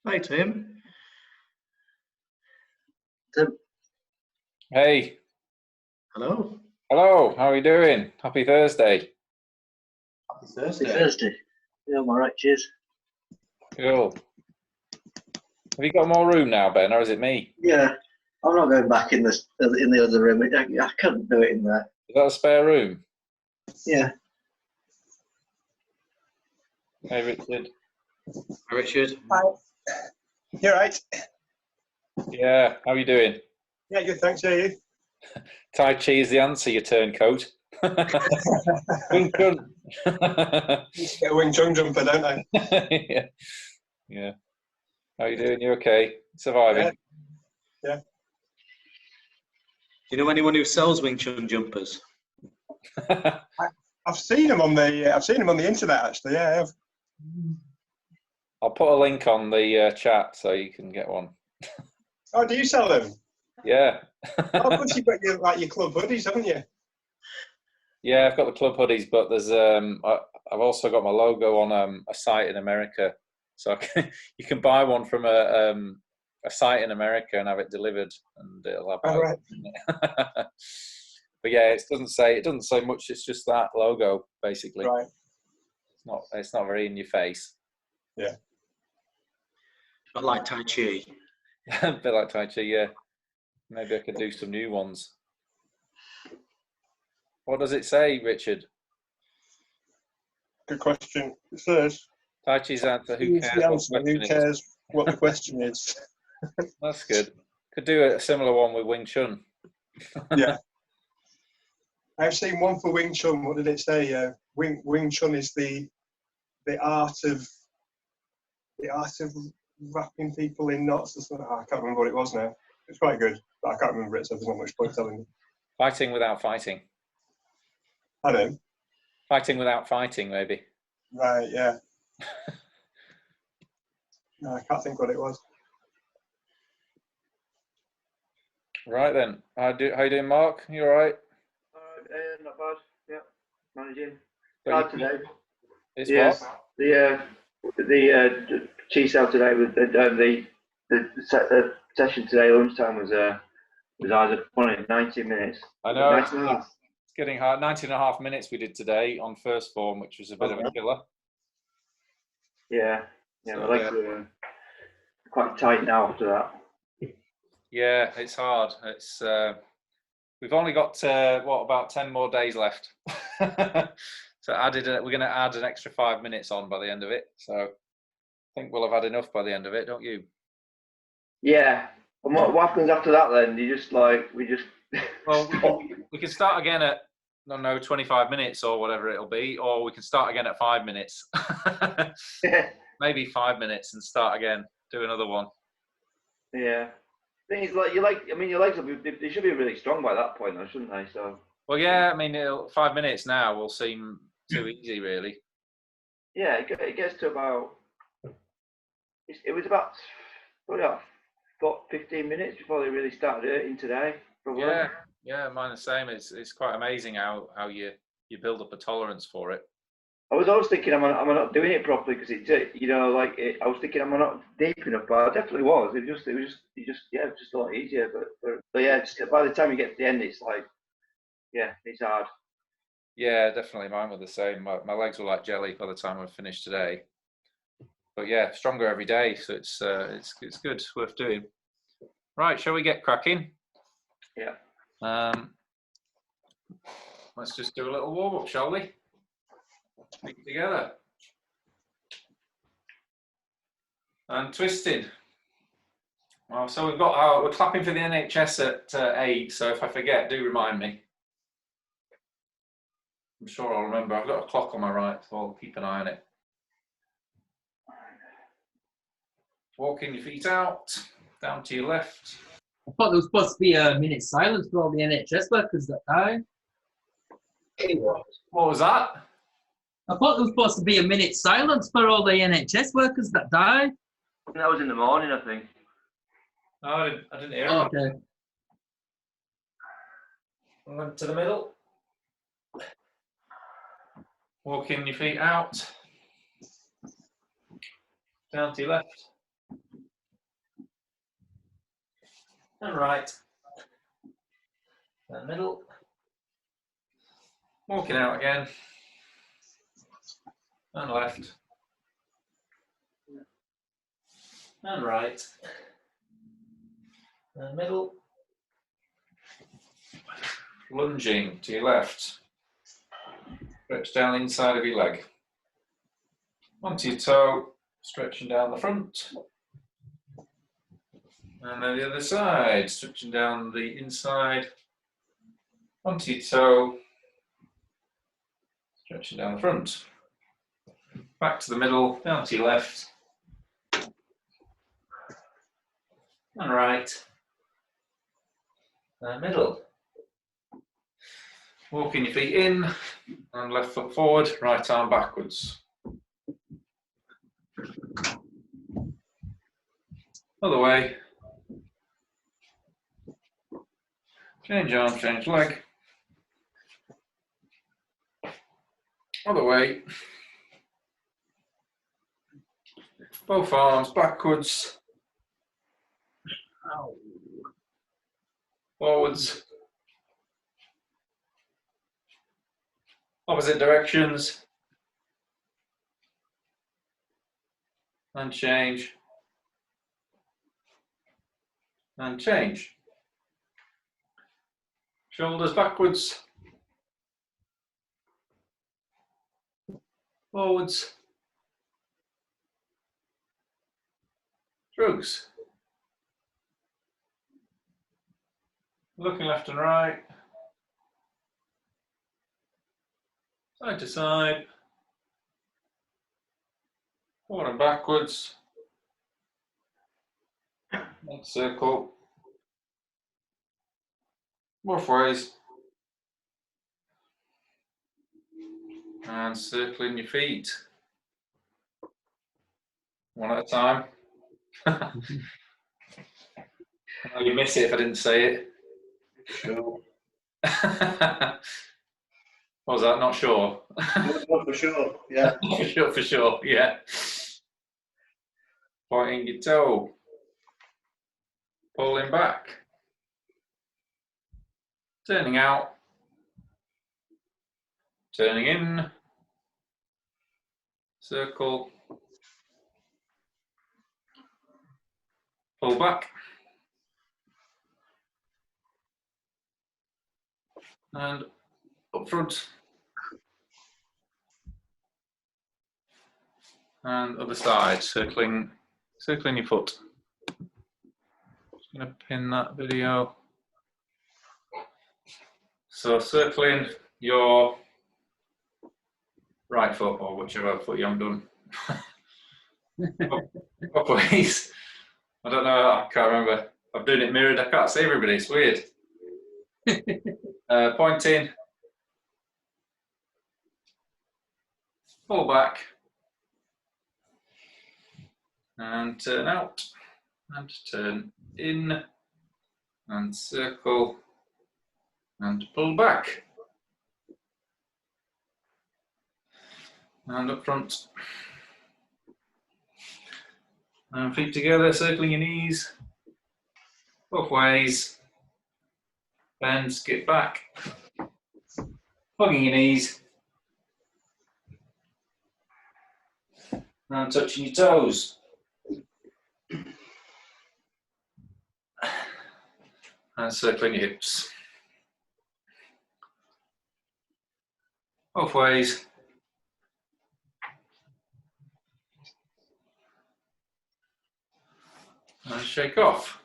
Hi, Tim. Tim. Hey. Hello. Hello, how are you doing? Happy Thursday. Happy Thursday. Happy Thursday. Yeah, I'm all right, cheers. Cool. Have you got more room now, Ben, or is it me? Yeah, I'm not going back in the other room. I couldn't do it in there. Is that a spare room? Yeah. Hey, Richard. Hi, Richard. Hi. You're right. Yeah, how are you doing? Yeah, good. Thanks. Yeah, you. Tai Chi is the answer, you turncoat. Wing Chun. Used to get a Wing Chun jumper, don't I? Yeah. Yeah. How are you doing? You okay? Surviving? Yeah. Do you know anyone who sells Wing Chun jumpers? I've seen them on the internet actually. Yeah, I have. I'll put a link on the chat so you can get one. Oh, do you sell them? Yeah. Oh, of course you've got your club hoodies, haven't you? Yeah, I've got the club hoodies, but there's I've also got my logo on a site in America, so you can buy one from a site in America and have it delivered, and it'll have. Oh, right. But yeah, it doesn't say much. It's just that logo basically. Right. It's not very in your face. Yeah. Not like Tai Chi. A bit like Tai Chi, yeah. Maybe I could do some new ones. What does it say, Richard? Good question. It says. Tai Chi's answer. Who Here's the cares? answer. Who cares what the question is? That's good. Could do a similar one with Wing Chun. Yeah. I've seen one for Wing Chun. What did it say? Wing Chun is the art of wrapping people in knots or something. I can't remember what it was now. It's quite good, but I can't remember it, so there's not much point telling you. Fighting without fighting. I know. Fighting without fighting, maybe. Right, yeah. No, I can't think what it was. Right then. How you doing, Mark? You all right? Not bad. Yeah, managing. Got Hard today. It's Yes, what? the cheese sale today with the session today lunchtime was either funny 90 minutes. I know. 90 and a half. It's getting hard. 19.5 minutes we did today on first form, which was a bit of a killer. Yeah, So, my legs are quite tight now after that. Yeah, it's hard. It's we've only got about 10 more days left. So we're going to add an extra 5 minutes on by the end of it. So I think we'll have had enough by the end of it, don't you? Yeah. And what happens after that then? Well, we can start again at 25 minutes or whatever it'll be, or we can start again at 5 minutes. Maybe 5 minutes and start again. Do another one. Yeah. Thing is, your legs they should be really strong by that point, though, shouldn't they? So. Well, yeah. I mean, 5 minutes now will seem too easy, really. Yeah, it gets to about. It was about 15 minutes before they really started hurting today. Probably. Yeah, mine the same. It's quite amazing how you build up a tolerance for it. I was always thinking, am I not doing it properly? Because I was thinking, am I not deep enough? But I definitely was. It was just a lot easier. But yeah, just by the time you get to the end, it's like, yeah, it's hard. Yeah, definitely. Mine were the same. My legs were like jelly by the time I finished today. But yeah, stronger every day. So it's good. It's worth doing. Right, shall we get cracking? Yeah. Let's just do a little warm up, shall we? Speak together. And twisting. Well, so we're clapping for the NHS at 8. So if I forget, do remind me. I'm sure I'll remember. I've got a clock on my right, so I'll keep an eye on it. Walking your feet out, down to your left. I thought there was supposed to be a minute silence for all the NHS workers that died. What was that? I thought there was supposed to be a minute silence for all the NHS workers that died. That was in the morning, I think. No, I didn't hear it. Okay. I went to the middle. Walking your feet out. Down to your left. and right, and middle, walking out again, and left, and right, and middle, lunging to your left, stretch down the inside of your leg, onto your toe, stretching down the front, and then the other side, stretching down the inside, onto your toe, stretching down the front, back to the middle, down to your left, and right, and middle. Walking your feet in, and left foot forward, right arm backwards. Other way. Change arm, change leg. Other way. Both arms backwards. Forwards. Opposite directions. And change. And change. Shoulders backwards. Forwards. Shrugs. Looking left and right. Side to side. Forward and backwards. And circle. Both ways. And circling your feet. One at a time. You'd miss it if I didn't say it. Sure. What was that? Not sure. No, for sure. Yeah. For sure, yeah. Pointing your toe. Pulling back. Turning out. Turning in. Circle. Pull back. And up front. And other side, circling your foot. Just going to pin that video. So circling your right foot, or whichever foot you haven't done. Up ways. I don't know, I can't remember. I'm doing it mirrored, I can't see everybody, it's weird. Pointing. Pull back. And turn out. And turn in. And circle. And pull back. And up front. And feet together, circling your knees. Both ways. Bend, skip back. Hugging your knees. And touching your toes. And circling your hips. Both ways. And shake off.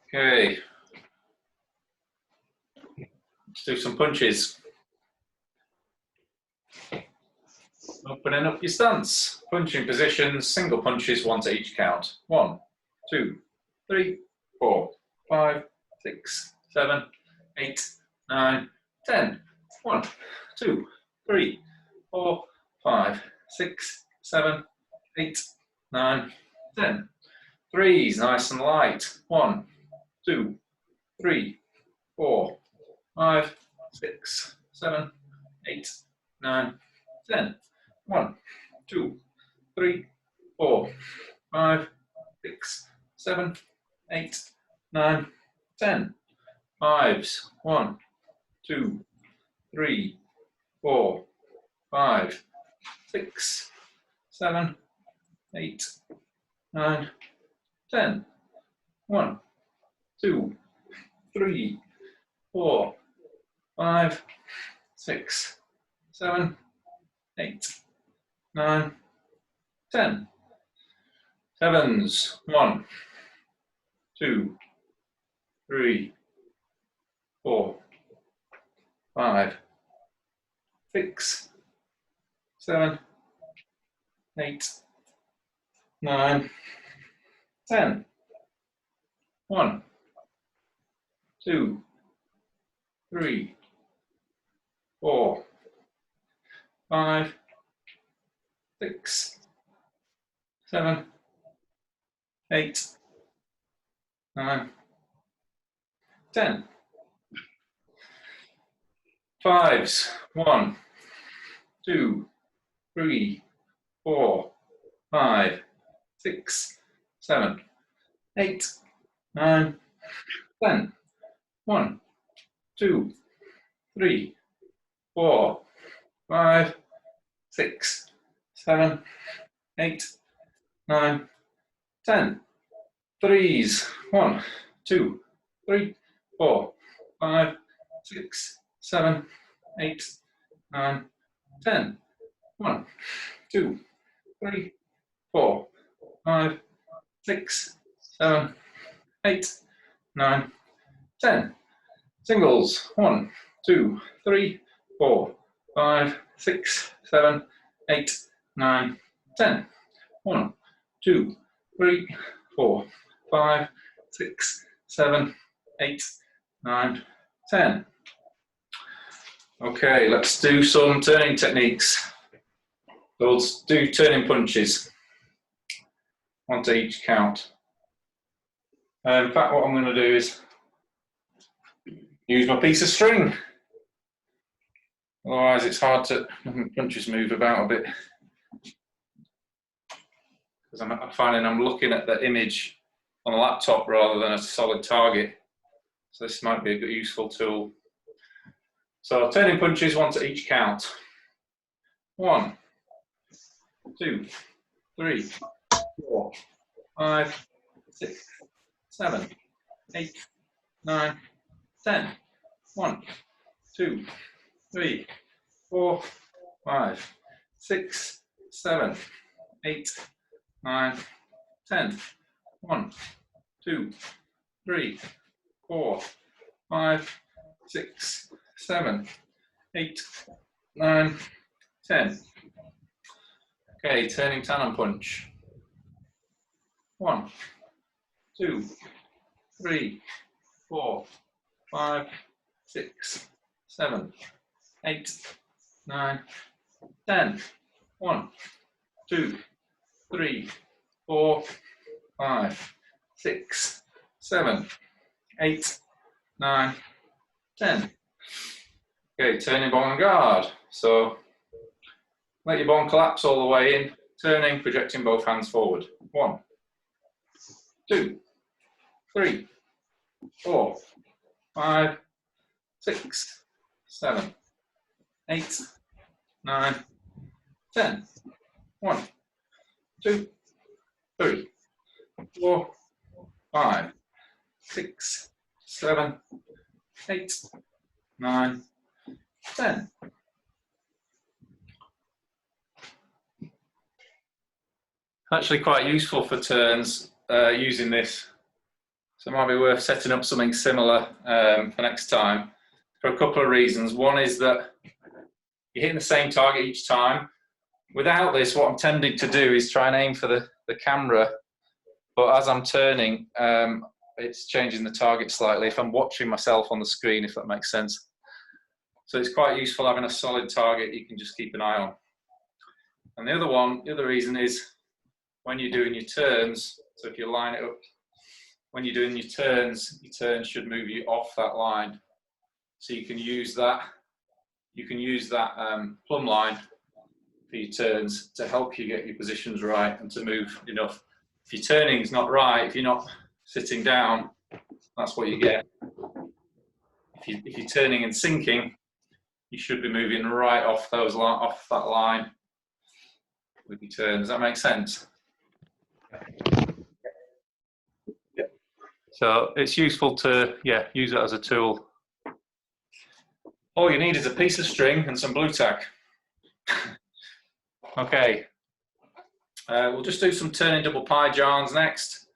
Okay. Let's do some punches. Opening up your stance. Punching positions, single punches, one to each count. 1, 2, 3, 4, 5, 6, 7, 8, 9, 10. 1, 2, 3, 4, 5, 6, 7, 8, 9, 10. Threes, nice and light. 1, 2, 3, 4, 5, 6, 7, 8, 9, 10. 1, 2, 3, 4, 5, 6, 7, 8, 9, 10. Fives. 1, 2, 3, 4, 5, 6, 7, 8, 9, 10. 1, 2, 3, 4, 5, 6, 7, 8, 9, 10. Sevens. 1, 2, 3, 4, 5, 6, 7, 8, 9, 10. 1, 2, 3, 4, 5, 6, 7, 8, 9, 10. Fives. 1, 2, 3, 4, 5, 6, 7, 8, 9, 10. 1, 2, 3, 4, 5, 6, 7, 8, 9, 10. Threes. 1, 2, 3, 4, 5, 6, 7, 8, 9, 10. 1, 2, 3, 4, 5, 6, 7, 8, 9, 10. Singles. 1, 2, 3, 4, 5, 6, 7, 8, 9, 10. 1, 2, 3, 4, 5, 6, 7, 8, 9, 10. Okay, let's do some turning techniques. So let's do turning punches. One to each count. In fact, what I'm going to do is use my piece of string. Otherwise, it's hard to punches move about a bit. Because I'm finding I'm looking at the image on a laptop rather than a solid target. So this might be a good, useful tool. So turning punches, one to each count. 1, 2, 3, 4, 5, 6, 7, 8, 9, 10. 1, 2, 3, 4, 5, 6, 7, 8, 9, 10. 1, 2, 3, 4, 5, 6, 7, 8, 9, 10. Okay, turning Tannen punch. 1, 2, 3, 4, 5, 6, 7, 8, 9, 10. 1, 2, 3, 4, 5, 6, 7, 8, 9, 10. Okay, turning bone guard. So let your bone collapse all the way in, turning, projecting both hands forward. 1, 2, 3, 4, 5, 6, 7, 8, 9, 10. 1, 2, 3, 4, 5, 6, 7, 8, 9, 10. Actually quite useful for turns using this. So it might be worth setting up something similar for next time for a couple of reasons. One is that you're hitting the same target each time. Without this, what I'm tending to do is try and aim for the camera, but as I'm turning, it's changing the target slightly if I'm watching myself on the screen, if that makes sense. So it's quite useful having a solid target you can just keep an eye on. And the other reason is when you're doing your turns, so if you line it up, when you're doing your turns should move you off that line. So you can use that plumb line for your turns to help you get your positions right and to move enough. If your turning is not right, if you're not sitting down, that's what you get. If you're turning and sinking, you should be moving right off off that line with your turn. Does that make sense? So it's useful to use it as a tool. All you need is a piece of string and some blue tack. Okay, we'll just do some turning double pie jars next.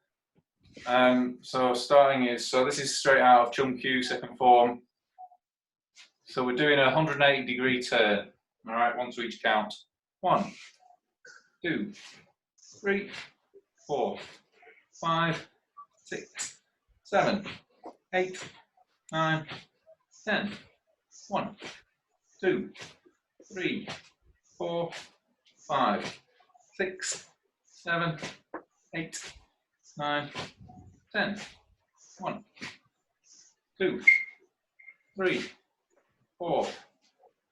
So this is straight out of Chun Q second form. So we're doing a 180-degree turn. All right, one to each count. 1, 2, 3, 4, 5, 6, 7, 8, 9, 10. 1, 2, 3, 4, 5, 6, 7, 8, 9, 10. 1, 2, 3, 4,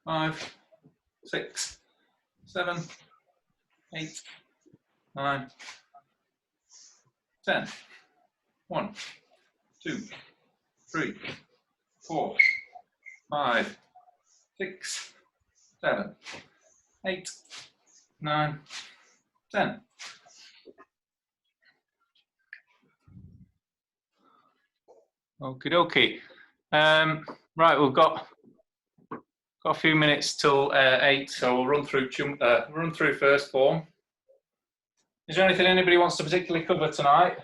5, 6, 7, 8, 9, 10. 1, 2, 3, 4, 5, 6, 7, 8, 9, 10. Okie dokie. Right, we've got a few minutes till 8, so we'll run through first form. Is there anything anybody wants to particularly cover tonight?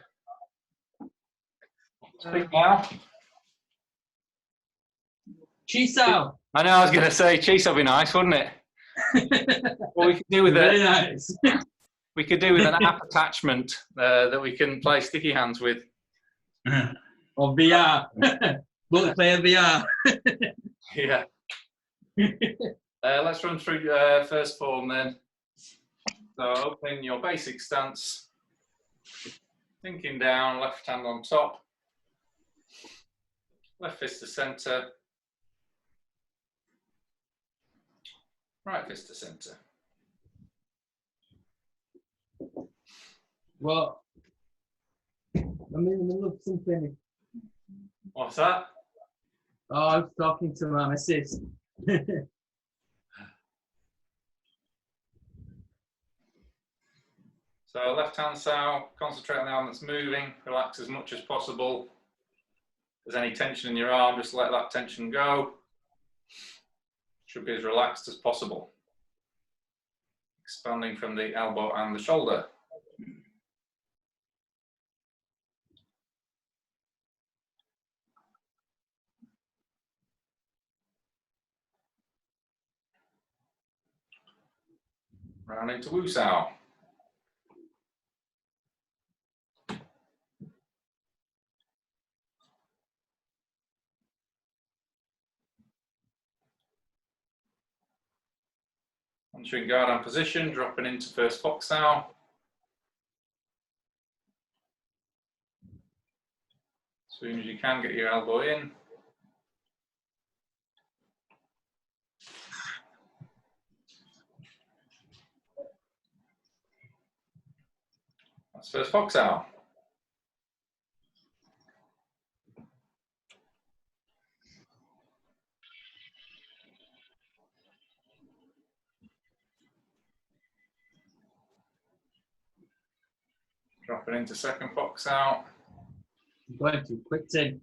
Speak now. Chisao. I know, I was going to say cheese would be nice, wouldn't it? Well, we could do with Very it. nice. We could do with an app attachment that we can play sticky hands with. Or VR. Multiplayer VR. Yeah. Let's run through first form then. So opening your basic stance, thinking down, left hand on top, left fist to centre, right fist to centre. Well, I'm in the middle of something. What's that? Oh, I was talking to my missus. So left hand sow, concentrate on the arm that's moving, relax as much as possible. If there's any tension in your arm, just let that tension go. Should be as relaxed as possible. Expanding from the elbow and the shoulder. Round into Wu Sao. Entering guard and position, dropping into first fox Sao. As soon as you can, get your elbow in. That's first fox Sao. Dropping into second fox Sao. I'm going too quick, Tim.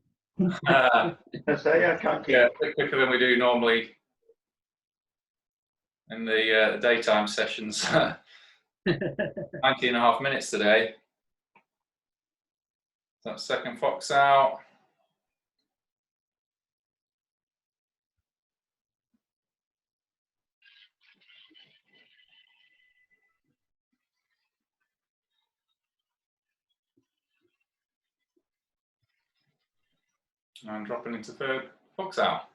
I say I can't keep. Yeah, a bit quicker than we do normally in the daytime sessions. 19.5 minutes today. That's second fox out. And dropping into third fox out.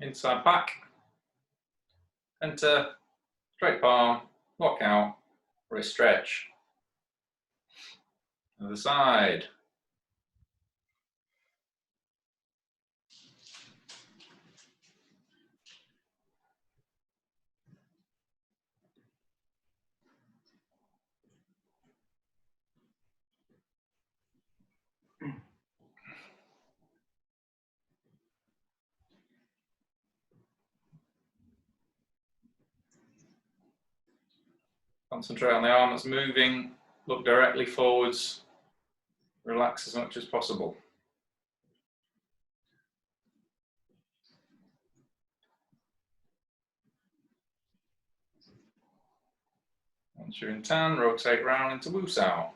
Inside back. Enter. Straight palm. Lock out. Wrist stretch. Other side. Concentrate on the arm that's moving. Look directly forwards. Relax as much as possible. Once you're in tan, rotate round into Wusao.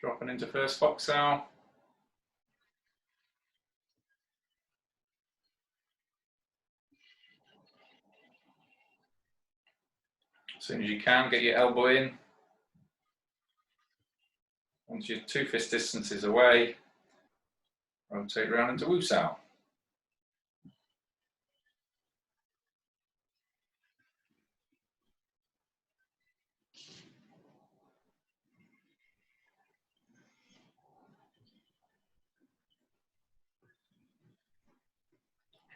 Dropping into first foxhound. As soon as you can, get your elbow in. Once you're 2 fist distances away, rotate round into Wusao.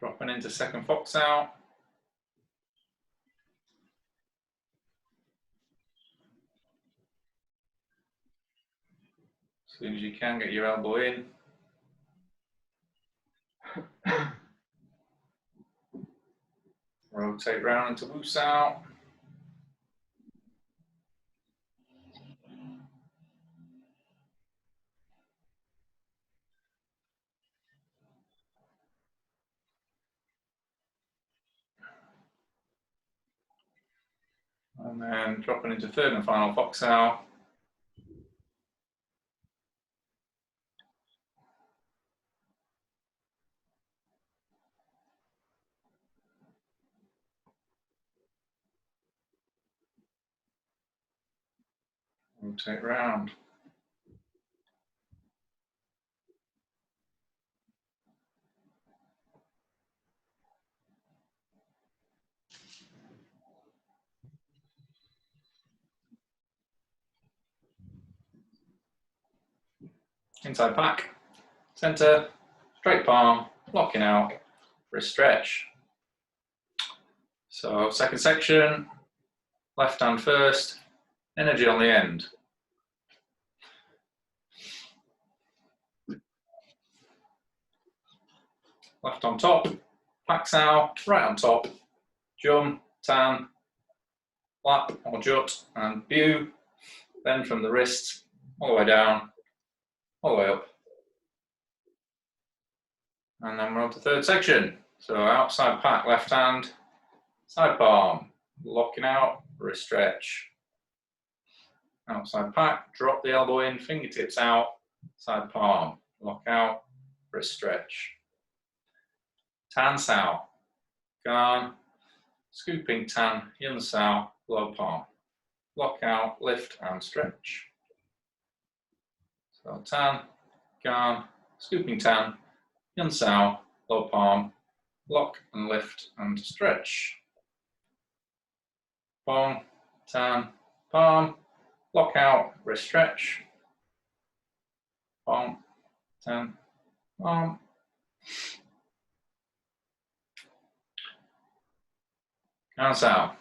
Dropping into second foxhound. As soon as you can, get your elbow in. Rotate round into Wusao. And then dropping into third and final foxhound. Rotate round. Inside back. Center. Straight palm. Locking out. Wrist stretch. So second section. Left hand first. Energy on the end. Left on top, backs out, right on top, jump, tan, lap or jut, and view. Then from the wrist, all the way down, all the way up. And then we're on to third section. So outside pack, left hand, side palm, locking out, wrist stretch. Outside pack, drop the elbow in, fingertips out, side palm, lock out, wrist stretch. Tan sao, gan, scooping tan, yun sao, low palm. Lock out, lift and stretch. So tan, gan, scooping tan, yun sao, low palm, lock and lift and stretch. Palm, tan, palm, lock out, wrist stretch. Palm, tan, palm. Gan sao.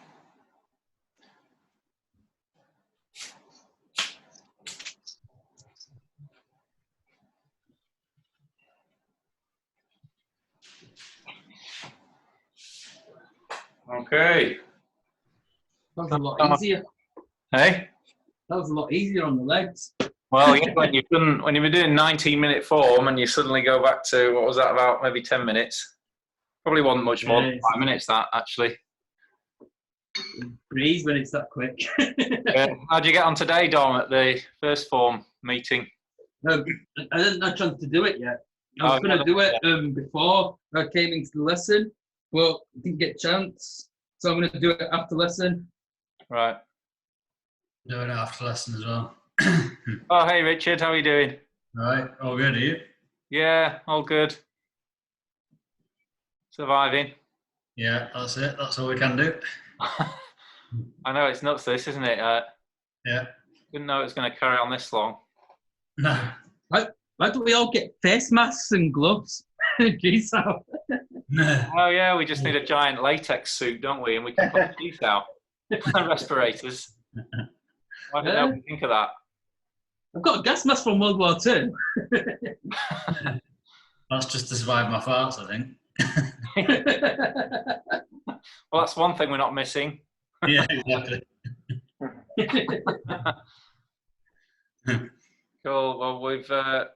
Okay. That was a lot easier. Hey? That was a lot easier on the legs. Well, yeah, when you've been doing 19-minute form and you suddenly go back to, what was that, about maybe 10 minutes? Probably wasn't much more than 5 minutes, that, actually. breeze when it's that quick. How'd you get on today, Dom, at the first form meeting? I didn't have a chance to do it yet. I was going to do it before I came into the lesson, but didn't get a chance. So I'm going to do it after lesson. Right. Doing it after lesson as well. Oh, hey, Richard. How are you doing? All right. All good, are you? Yeah, all good. Surviving. Yeah, that's it. That's all we can do. I know, it's nuts, this, isn't it? Yeah. Didn't know it was going to carry on this long. No. Why don't we all get face masks and gloves? Jeez, how? No. Oh, yeah, we just need a giant latex suit, don't we? And we can put the teeth out. And respirators. Why didn't I think of that? I've got a gas mask from World War II. That's just to survive my farts, I think. Well, that's one thing we're not missing. Yeah, exactly. Cool. Well, we've got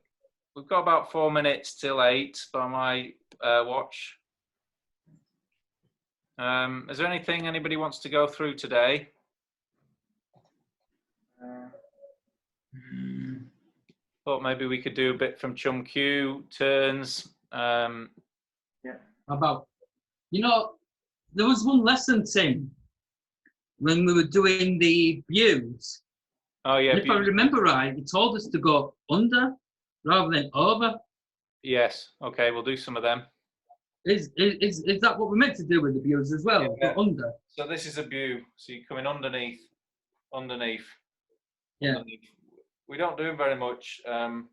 about 4 minutes till 8 by my watch. Is there anything anybody wants to go through today? Thought maybe we could do a bit from Chun Q, turns. About, there was one lesson, Tim, when we were doing the views. Oh, yeah. And if I remember right, he told us to go under rather than over. Yes. Okay, we'll do some of them. Is that what we're meant to do with the views as well? Yeah. Go under. So this is a view. So you're coming underneath. Yeah. Underneath. We don't do very much, and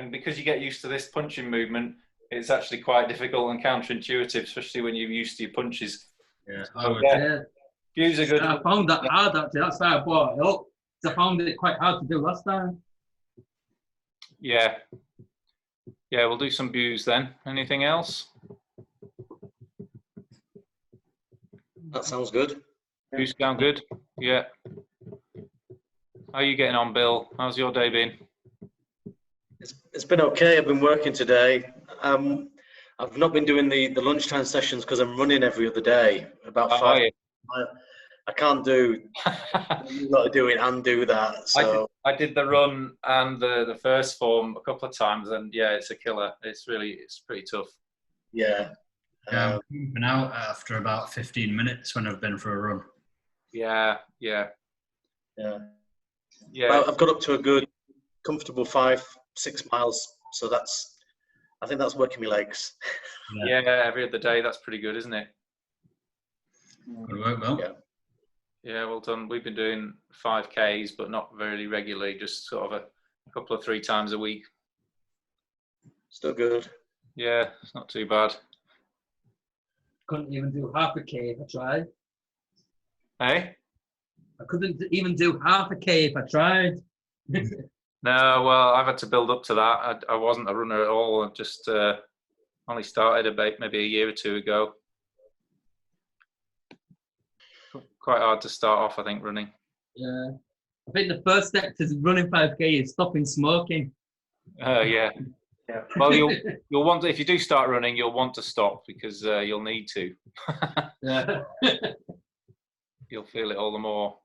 because you get used to this punching movement, it's actually quite difficult and counterintuitive, especially when you're used to your punches. Yeah. So, yeah. Views are good. I found that hard actually. That's why I brought it up. I found it quite hard to do last time. Yeah. Yeah, we'll do some views then. Anything else? That sounds good. Views sound good? Yeah. How are you getting on, Bill? How's your day been? It's been okay. I've been working today. I've not been doing the lunchtime sessions because I'm running every other day. About 5. I can't do. You've got to do it and do that. So I did the run and the first form a couple of times, and yeah, it's a killer. It's pretty tough. Yeah. Yeah, I'm been out after about 15 minutes when I've been for a run. Yeah. Well, I've got up to a good, comfortable 5-6 miles. So I think that's working my legs. Yeah, every other day. That's pretty good, isn't it? Good work, Bill. Yeah. Yeah, well done. We've been doing 5Ks, but not very regularly, just sort of a couple of 3 times a week. Still good. Yeah, it's not too bad. Couldn't even do half a K if I tried. Hey? I couldn't even do half a K if I tried. No, well, I've had to build up to that. I wasn't a runner at all. I just only started about maybe a year or 2 ago. Quite hard to start off, I think, running. Yeah. I think the first step to running 5K is stopping smoking. Yeah. Well, you'll want to, if you do start running, you'll want to stop because you'll need to. Yeah. You'll feel it all the more.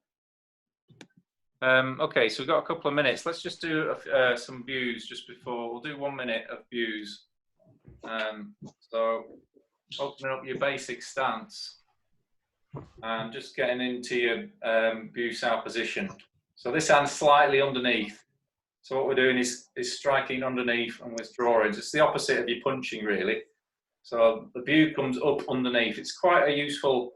Okay, so we've got a couple of minutes. Let's just do some views just before. We'll do 1 minute of views. So opening up your basic stance and just getting into your view sow position. So this hand's slightly underneath. So what we're doing is striking underneath and withdrawing. It's the opposite of your punching, really. So the view comes up underneath. It's quite a useful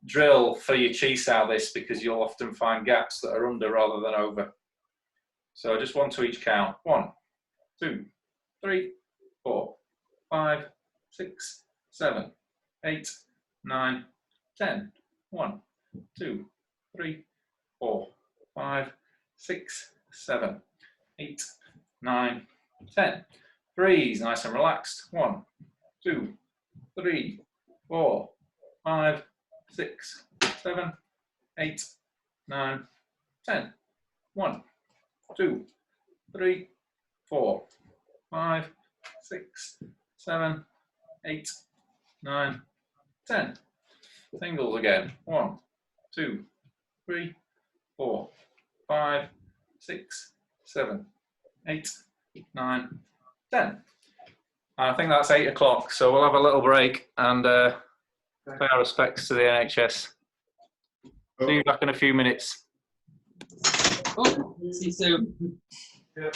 drill for your chi sow, this, because you'll often find gaps that are under rather than over. So just 1 to each count. 1, 2, 3, 4, 5, 6, 7, 8, 9, 10. 1, 2, 3, 4, 5, 6, 7, 8, 9, 10. Breathe, nice and relaxed. 1, 2, 3, 4, 5, 6, 7, 8, 9, 10. 1, 2, 3, 4, 5, 6, 7, 8, 9, 10. Singles again. 1, 2, 3, 4, 5, 6, 7, 8, 9, 10. And I think that's 8 o'clock, so we'll have a little break and pay our respects to the NHS. See you back in a few minutes. Oh, see you soon. Yeah.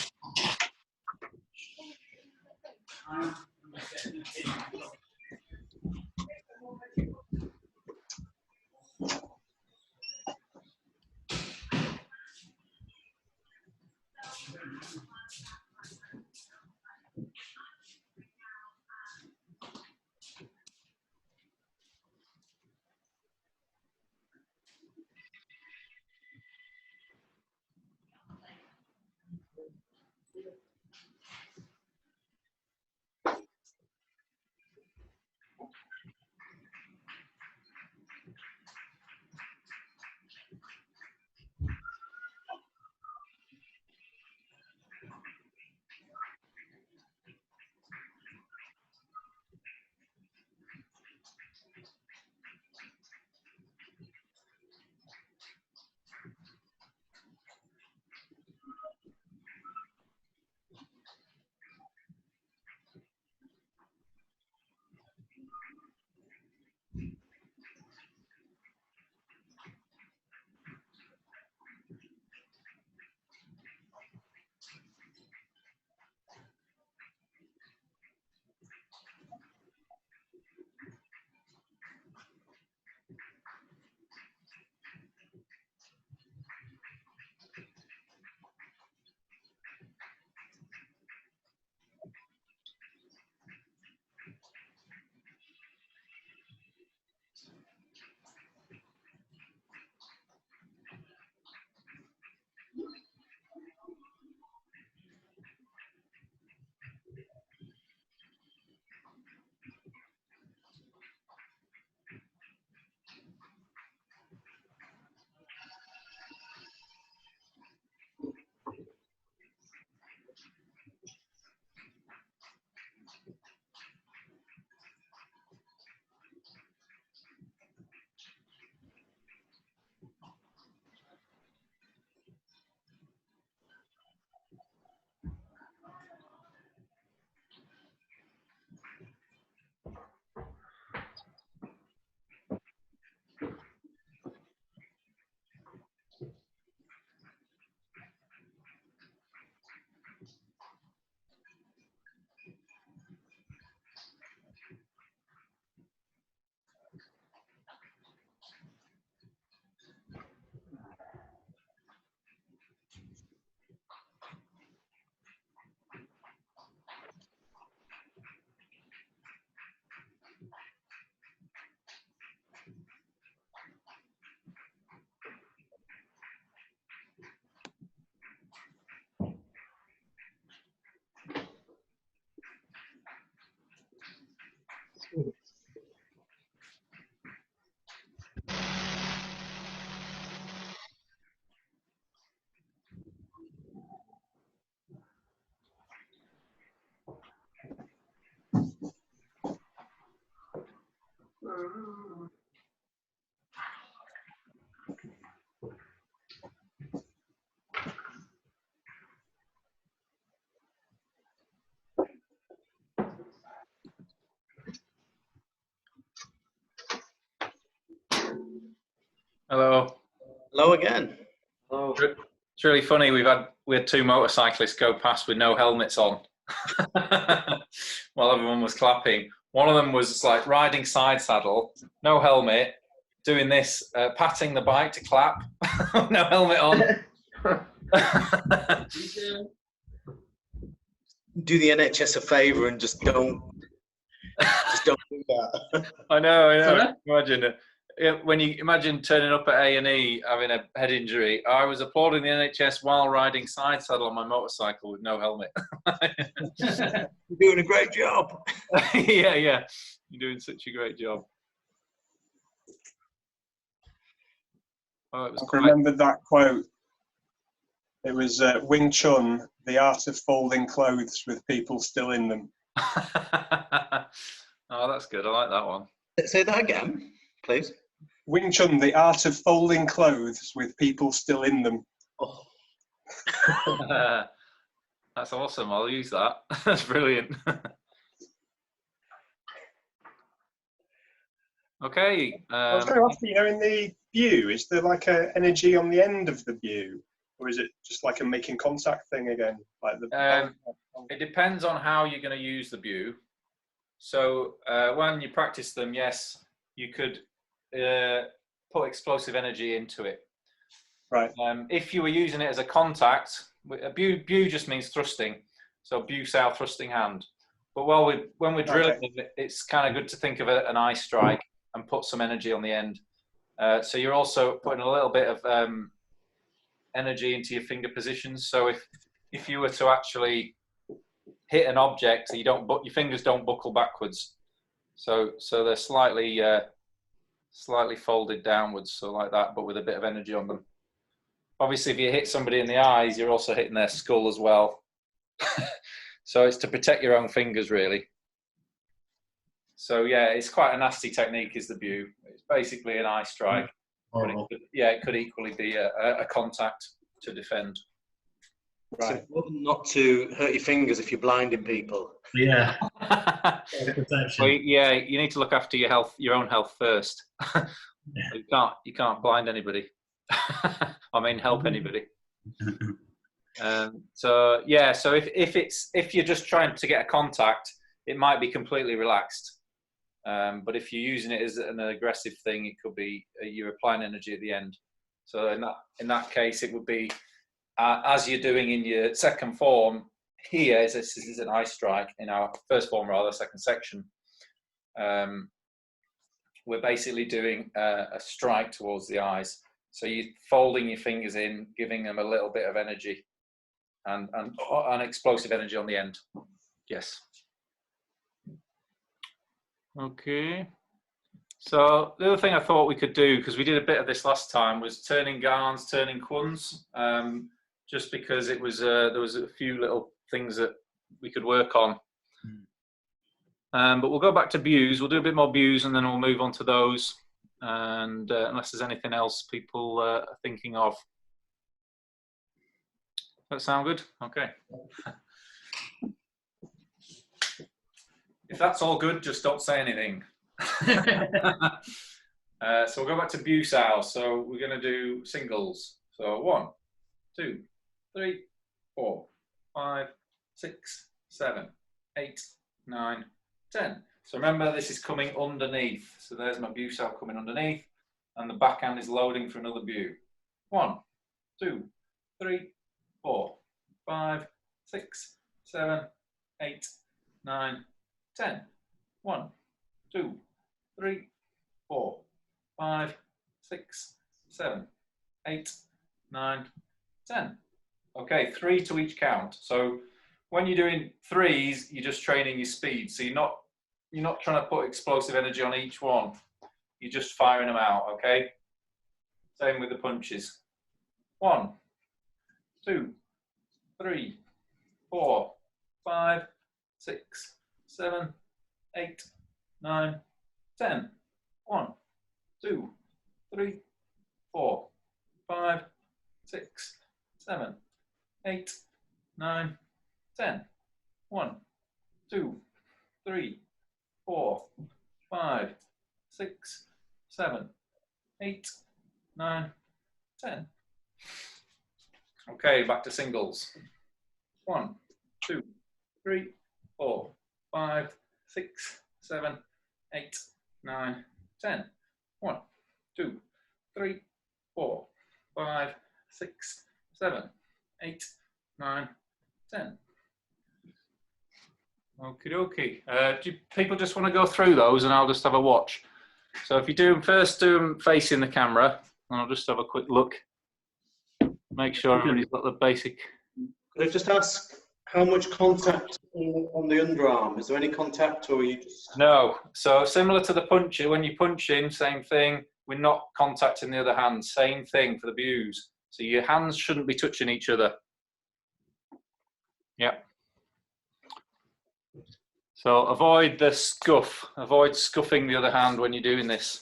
Hello. Hello again. Oh, It's really funny. We had 2 motorcyclists go past with no helmets on while everyone was clapping. One of them was like riding side saddle, no helmet, doing this, patting the bike to clap, no helmet on. Do the NHS a favour and just don't do that. I know. Imagine when you imagine turning up at A&E having a head injury. I was applauding the NHS while riding side saddle on my motorcycle with no helmet. You're doing a great job. Yeah, you're doing such a great job. Oh, it was I remember that quote. It was Wing Chun, the art of folding clothes with people still in them. Oh, that's good. I like that one. Say that again, please. Wing Chun, the art of folding clothes with people still in them. Oh. That's awesome. I'll use that. That's brilliant. Okay. I was going to ask you, in the view, is there like a energy on the end of the view, or is it just like a making contact thing again? Like it depends on how you're going to use the view. So when you practice them, yes, you could put explosive energy into it. Right. If you were using it as a contact, a view just means thrusting. So view south thrusting hand. But when we're drilling, it's kind of good to think of an eye strike and put some energy on the end. So you're also putting a little bit of energy into your finger positions. So if you were to actually hit an object, your fingers don't buckle backwards. So they're slightly folded downwards, so like that, but with a bit of energy on them. Obviously, if you hit somebody in the eyes, you're also hitting their skull as well. So it's to protect your own fingers, really. So yeah, it's quite a nasty technique, is the view. It's basically an eye strike. But it could equally be a contact to defend. Right. It's important not to hurt your fingers if you're blinding people. Yeah. Well, yeah, you need to look after your own health first. You can't blind anybody. I mean, help anybody. So yeah, so if you're just trying to get a contact, it might be completely relaxed. But if you're using it as an aggressive thing, it could be you're applying energy at the end. So in that case, it would be as you're doing in your second form. Here this is an eye strike. In our first form, rather, second section, we're basically doing a strike towards the eyes. So you're folding your fingers in, giving them a little bit of energy, and explosive energy on the end. Yes. Okay. So the other thing I thought we could do, because we did a bit of this last time, was turning Gans, turning Quns, just because it was there was a few little things that we could work on. But we'll go back to views. We'll do a bit more views, and then we'll move on to those. And unless there's anything else people are thinking of. Does that sound good? Okay. If that's all good, just don't say anything. So we'll go back to Busow. So we're going to do singles. So 1, 2, 3, 4, 5, 6, 7, 8, 9, 10. So remember, this is coming underneath. So there's my Busow coming underneath, and the backhand is loading for another view. 1, 2, 3, 4, 5, 6, 7, 8, 9, 10. 1, 2, 3, 4, 5, 6, 7, 8, 9, 10. Okay, 3 to each count. So when you're doing threes, you're just training your speed. So you're not trying to put explosive energy on each one. You're just firing them out, okay? Same with the punches. 1, 2, 3, 4, 5, 6, 7, 8, 9, 10. 1, 2, 3, 4, 5, 6, 7, 8, 9, 10. 1, 2, 3, 4, 5, 6, 7, 8, 9, 10. Okay, back to singles. 1, 2, 3, 4, 5, 6, 7, 8, 9, 10. 1, 2, 3, 4, 5, 6, 7, 8, 9, 10. Okie dokie. Do people just want to go through those and I'll just have a watch? So if you do them, first do them facing the camera, and I'll just have a quick look. Make sure everybody's got the basic. Could I just ask how much contact on the underarm? Is there any contact, or are you just... No. So similar to the puncher, when you punch in, same thing. We're not contacting the other hand. Same thing for the views. So your hands shouldn't be touching each other. Yep. So avoid the scuff. Avoid scuffing the other hand when you're doing this.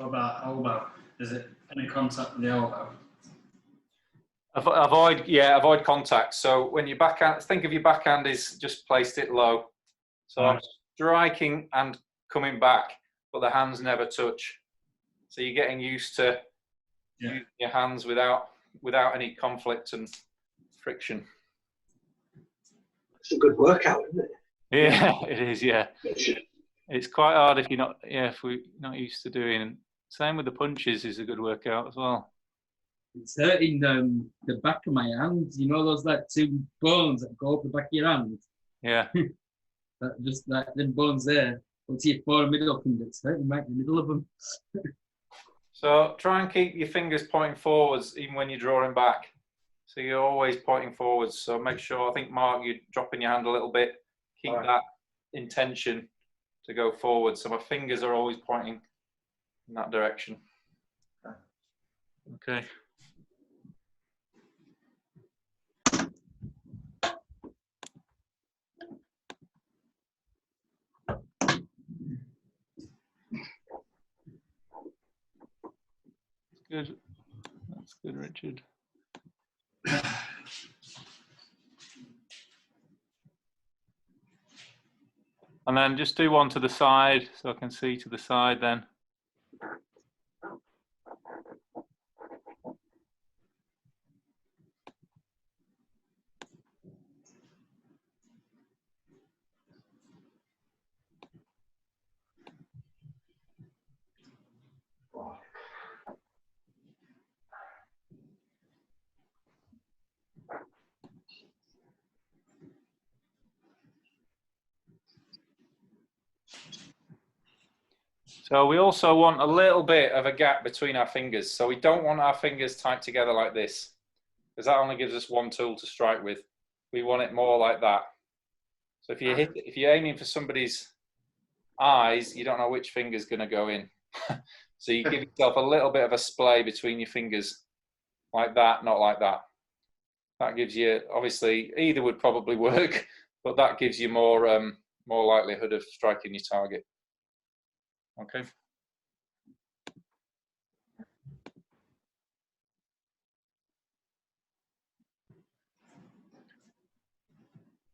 What about elbow? Is it any contact with the elbow? Avoid contact. So when your backhand, think of your backhand is just placed it low. So I'm striking and coming back, but the hands never touch. So you're getting used to using your hands without any conflict and friction. It's a good workout, isn't it? Yeah, it is. Yeah, it's quite hard if you're not. Yeah, if we're not used to doing. Same with the punches is a good workout as well. It's hurting the back of my hand. You know those like two bones that go up the back of your hand. Yeah. That just like them bones there. Once your forearm middle finger, it's hurting right in the middle of them. So try and keep your fingers pointing forwards even when you're drawing back. So you're always pointing forwards. So make sure, I think, Mark, you're dropping your hand a little bit. Keep that intention to go forward. So my fingers are always pointing in that direction. Okay. Good. That's good, Richard. And then just do one to the side so I can see to the side then. So we also want a little bit of a gap between our fingers. So we don't want our fingers tight together like this, because that only gives us one tool to strike with. We want it more like that. So if you're aiming for somebody's eyes, you don't know which finger's going to go in. So you give yourself a little bit of a splay between your fingers, like that, not like that. That gives you, obviously, either would probably work, but that gives you more likelihood of striking your target. Okay.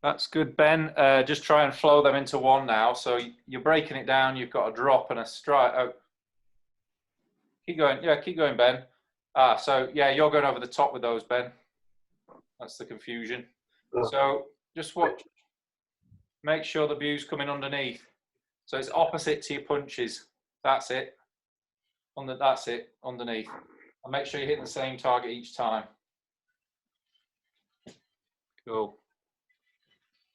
That's good, Ben. Just try and flow them into one now. So you're breaking it down. You've got a drop and a strike. Oh. Keep going. Yeah, keep going, Ben. So yeah, you're going over the top with those, Ben. That's the confusion. So just watch. Make sure the view's coming underneath. So it's opposite to your punches. That's it. That's it, underneath. And make sure you're hitting the same target each time. Cool.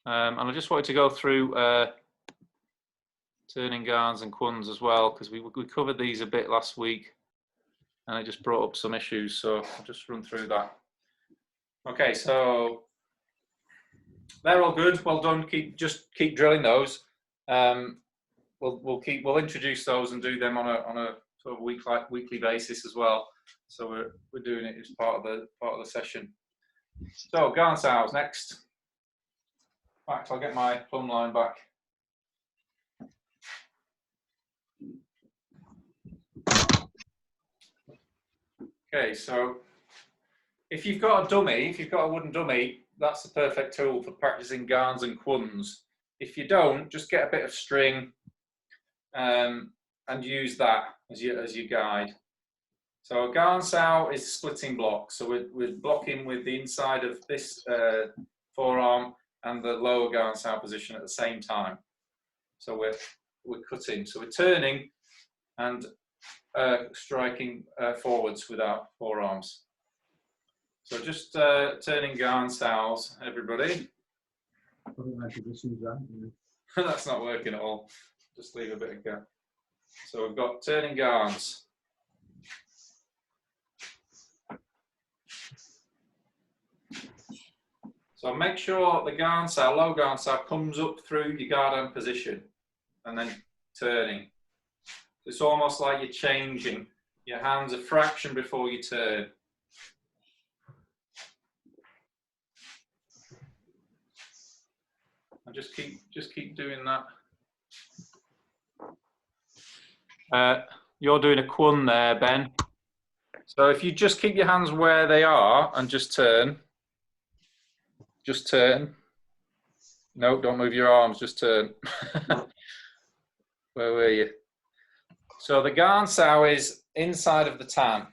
And I just wanted to go through turning guards and Chuns as well, because we covered these a bit last week and it just brought up some issues. So I'll just run through that. Okay, so they're all good. Well done. Just keep drilling those. We'll introduce those and do them on a sort of weekly basis as well. So we're doing it as part of the session. So Garnsows next. In fact, I'll get my plumb line back. Okay, so if you've got a dummy, if you've got a wooden dummy, that's the perfect tool for practicing Garns and Chuns. If you don't, just get a bit of string and use that as your guide. So a Garnsow is splitting block. So we're blocking with the inside of this forearm and the lower Garnsow position at the same time. So we're cutting. So we're turning and striking forwards with our forearms. So just turning Garnsows, everybody. That's not working at all. Just leave a bit of gap. So we've got turning Garns. So make sure the Garnsow, low Garnsow, comes up through your guard hand position and then turning. It's almost like you're changing your hands a fraction before you turn. And just keep doing that. you're doing a Chun there, Ben. So if you just keep your hands where they are and just turn. Just turn. No, don't move your arms, just turn. Where were you? So the Gan Sao is inside of the tan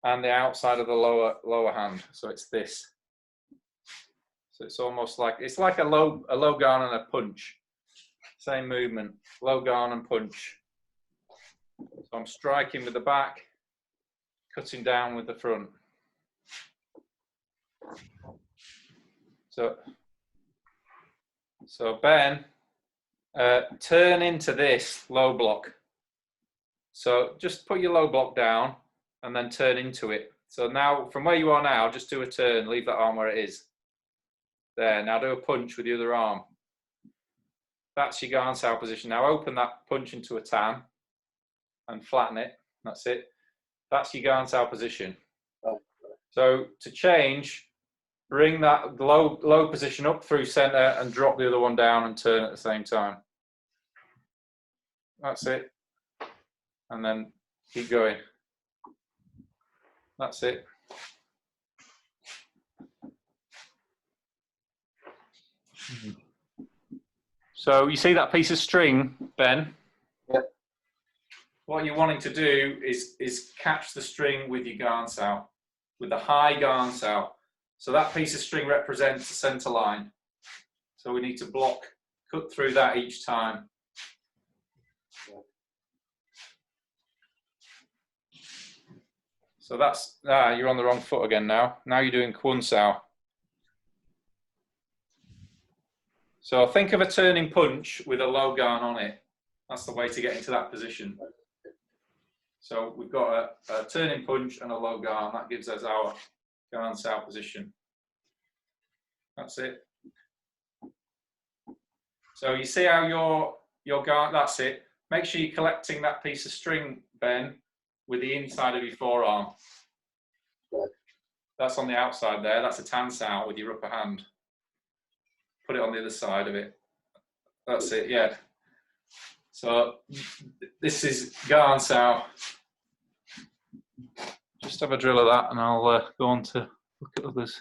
and the outside of the lower hand. So it's this. So it's almost like, it's like a low Gan and a punch. Same movement, low Gan and punch. So I'm striking with the back, cutting down with the front. So Ben, turn into this low block. So just put your low block down and then turn into it. So now, from where you are now, just do a turn, leave that arm where it is. There, now do a punch with the other arm. That's your Gan Sao position. Now open that punch into a tan and flatten it. That's it. That's your Gan Sao position. So to change, bring that low position up through center and drop the other one down and turn at the same time. That's it. And then keep going. That's it. So you see that piece of string, Ben? Yep. What you're wanting to do is catch the string with your Gan Sao, with the high Gan Sao. So that piece of string represents the center line. So we need to cut through that each time. So that's, you're on the wrong foot again now. Now you're doing Chun Sao. So think of a turning punch with a low Gan on it. That's the way to get into that position. So we've got a turning punch and a low Gan. That gives us our Gan Sao position. That's it. So you see how your Gan, that's it. Make sure you're collecting that piece of string, Ben, with the inside of your forearm. That's on the outside there. That's a Tan Sao with your upper hand. Put it on the other side of it. That's it, yeah. So this is Gan Sao. Just have a drill of that and I'll go on to look at others.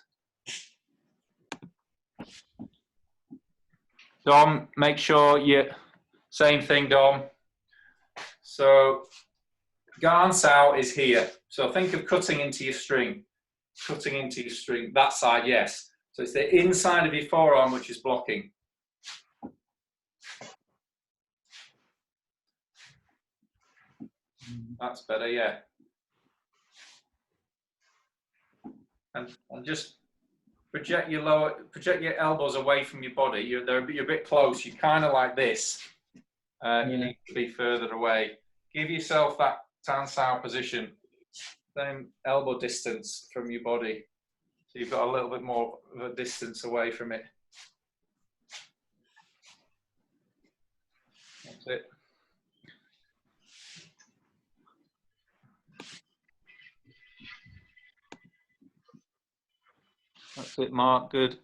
Dom, make sure you, same thing, Dom. So Gan Sao is here. So think of cutting into your string. Cutting into your string. That side, yes. So it's the inside of your forearm which is blocking. That's better, yeah. And just project your elbows away from your body. You're a bit close. You're kind of like this. You need to be further away. Give yourself that Tan Sao position. Same elbow distance from your body. So you've got a little bit more of a distance away from it. That's it. That's it, Mark. Good.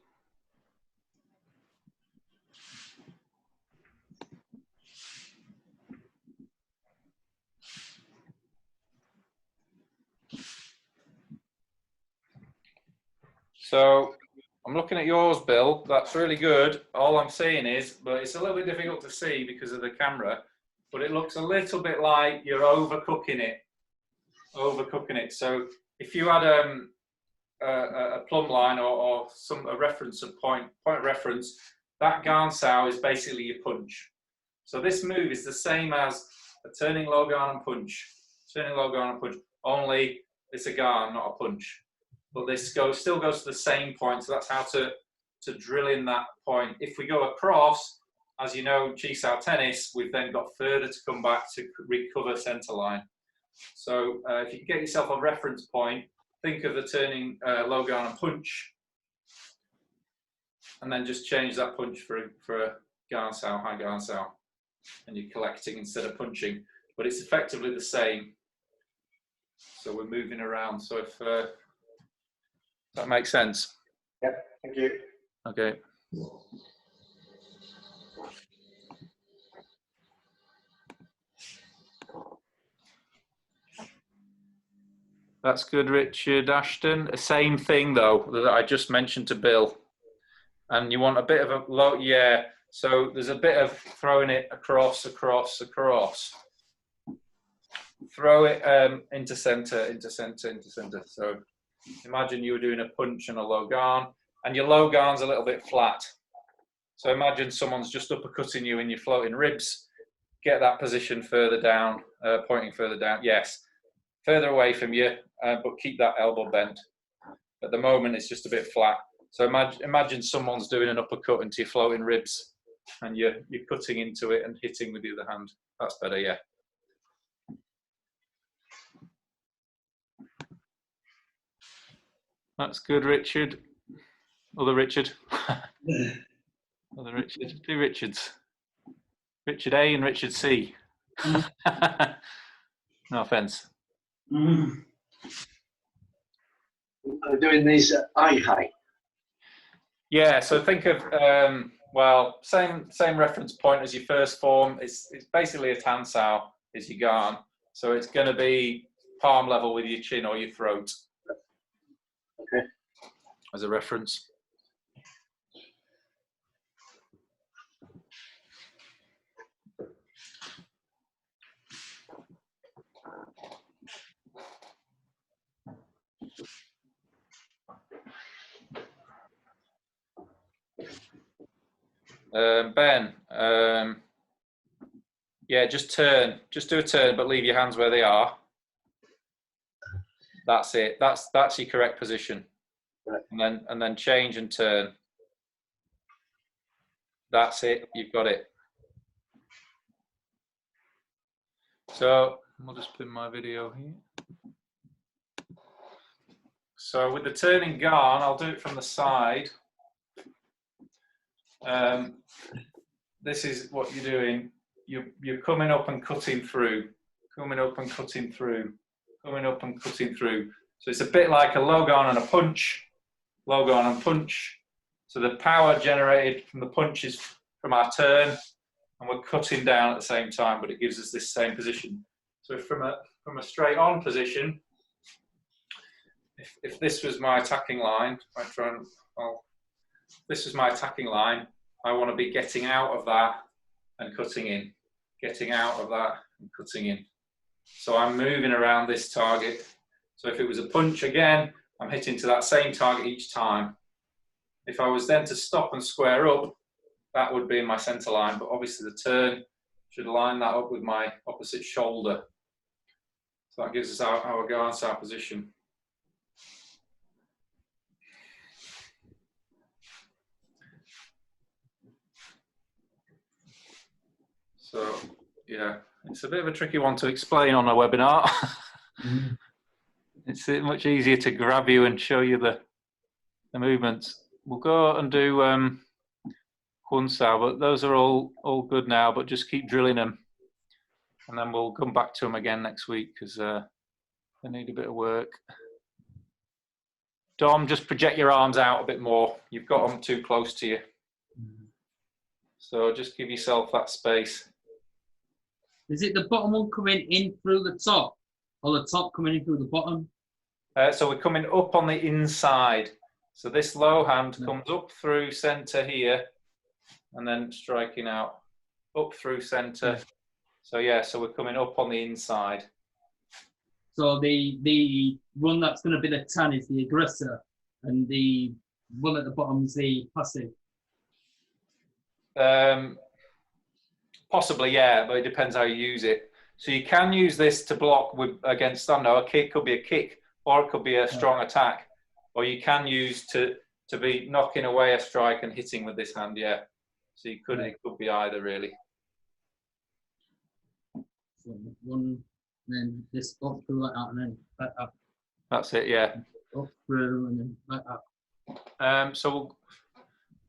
So I'm looking at yours, Bill. That's really good. All I'm saying is, but it's a little bit difficult to see because of the camera, but it looks a little bit like you're overcooking it. Overcooking it. So if you had a plumb line or a reference, a point reference, that Gan Sao is basically your punch. So this move is the same as a turning low Gan and punch. Turning low Gan and punch, only it's a Gan, not a punch. But this still goes to the same point, so that's how to drill in that point. If we go across, as you know, Chi Sao tennis, we've then got further to come back to recover centre line. So if you can get yourself a reference point, think of the turning low Gan and punch, and then just change that punch for a Gan Sao, high Gan Sao, and you're collecting instead of punching. But it's effectively the same. So we're moving around. So if that makes sense. Yep, thank you. Okay. That's good, Richard Ashton. Same thing though that I just mentioned to Bill. And you want a bit of a low, yeah. So there's a bit of throwing it across. Throw it into center. So imagine you were doing a punch and a low guard, and your low guard's a little bit flat. So imagine someone's just uppercutting you in your floating ribs. Get that position further down, pointing further down. Yes, further away from you, but keep that elbow bent. At the moment, it's just a bit flat. So imagine someone's doing an uppercut into your floating ribs, and you're cutting into it and hitting with the other hand. That's better, yeah. That's good, Richard. Other Richard. Other Richard. Two Richards. Richard A and Richard C. No offence. Are doing these eye high? Yeah, so think of, well, same reference point as your first form. It's basically a tan sao is your garn. So it's going to be palm level with your chin or your throat. Okay. As a reference. Ben, yeah, just turn. Just do a turn, but leave your hands where they are. That's it. That's your correct position. Right. And then change and turn. That's it. You've got it. So I'll just put my video here. So with the turning garn, I'll do it from the side. This is what you're doing. You're coming up and cutting through, coming up and cutting through, coming up and cutting through. So it's a bit like a low garn and a punch, low garn and punch. So the power generated from the punch is from our turn, and we're cutting down at the same time, but it gives us this same position. So from a straight on position, if this was my attacking line, this is my attacking line. I want to be getting out of that and cutting in, getting out of that and cutting in. So I'm moving around this target. So if it was a punch again, I'm hitting to that same target each time. If I was then to stop and square up, that would be in my center line, but obviously the turn should line that up with my opposite shoulder. So that gives us our guard side position. So, yeah, it's a bit of a tricky one to explain on a webinar. It's much easier to grab you and show you the movements. We'll go and do Chun sao, but those are all good now, but just keep drilling them. And then we'll come back to them again next week because they need a bit of work. Dom, just project your arms out a bit more. You've got them too close to you. So just give yourself that space. Is it the bottom one coming in through the top, or the top coming in through the bottom? So we're coming up on the inside. So this low hand comes up through center here, and then striking out up through center. So yeah, so we're coming up on the inside. So the one that's going to be the tan is the aggressor, and the one at the bottom is the passive. Possibly, yeah, but it depends how you use it. So you can use this to block against, I don't know, a kick could be a kick, or it could be a strong attack, or you can use to be knocking away a strike and hitting with this hand, yeah. So it could be either, really. So one, then this up through like that, and then back up. That's it, yeah. Up through and then back up. So